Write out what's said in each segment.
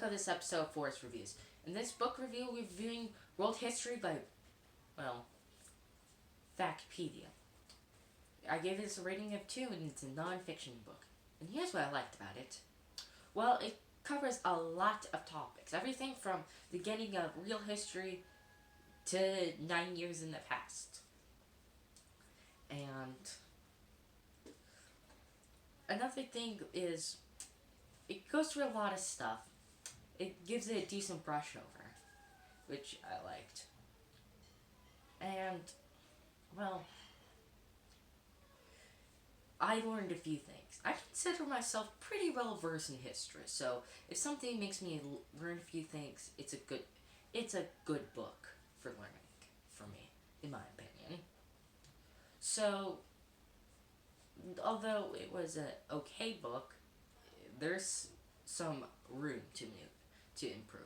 of this episode of Forest Reviews. In this book review, we're reviewing World History by, well, Factpedia. I gave this a rating of 2, and it's a non-fiction book. And here's what I liked about it. Well, it covers a lot of topics. Everything from the beginning of real history to 9 years in the past. And another thing is, it goes through a lot of stuff. It gives it a decent brush over, which I liked. And, well, I learned a few things. I consider myself pretty well versed in history, so if something makes me learn a few things, it's a good book for learning, for me, in my opinion. So, although it was an okay book, there's some room to improve.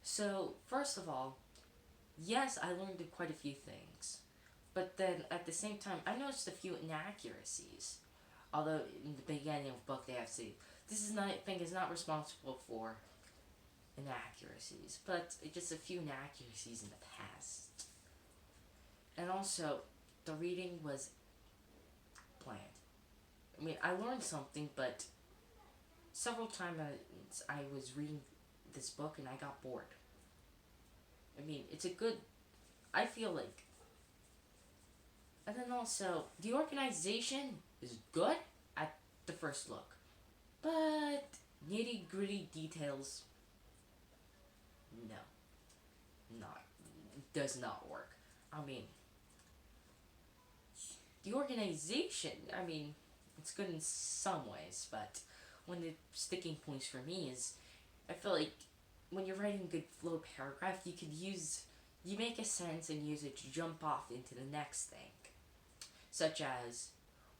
So, first of all, yes, I learned quite a few things, but then at the same time, I noticed a few inaccuracies. Although in the beginning of the book they have to say, thing is not responsible for inaccuracies, but just a few inaccuracies in the past. And also, the reading was bland. I mean, I learned something, but several times I was reading this book and I got bored. I mean, I feel like. And then also, the organization is good at the first look, but nitty gritty details, no, does not work. I mean, the organization, it's good in some ways, but one of the sticking points for me is, I feel like when you're writing a good flow paragraph, you make a sentence and use it to jump off into the next thing. Such as,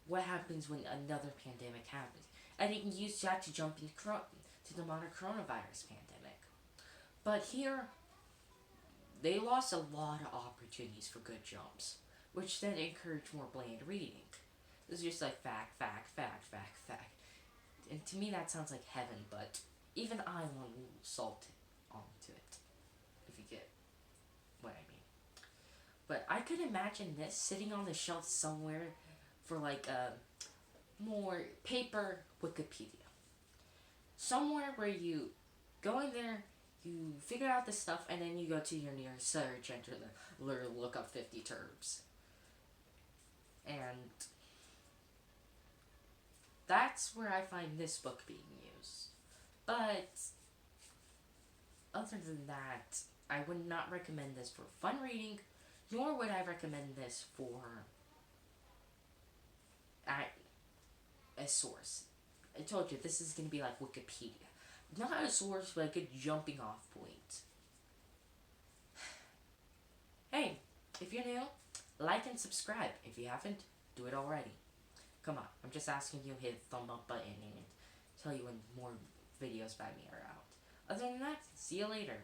what happens when another pandemic happens? And you can use that to jump into to the modern coronavirus pandemic. But here, they lost a lot of opportunities for good jumps, which then encouraged more bland reading. It's just like fact. And to me that sounds like heaven, but even I want salt onto it, if you get what I mean. But I could imagine this sitting on the shelf somewhere for like a more paper Wikipedia. Somewhere where you go in there, you figure out the stuff, and then you go to your nearest search, enter look up 50 terms. And that's where I find this book being used. But other than that, I would not recommend this for fun reading, nor would I recommend this for a source. I told you, this is going to be like Wikipedia. Not a source, but a good jumping off point. Hey, if you're new, like and subscribe. If you haven't, do it already. Come on, I'm just asking you to hit the thumb up button and tell you when more videos by me are out. Other than that, see you later.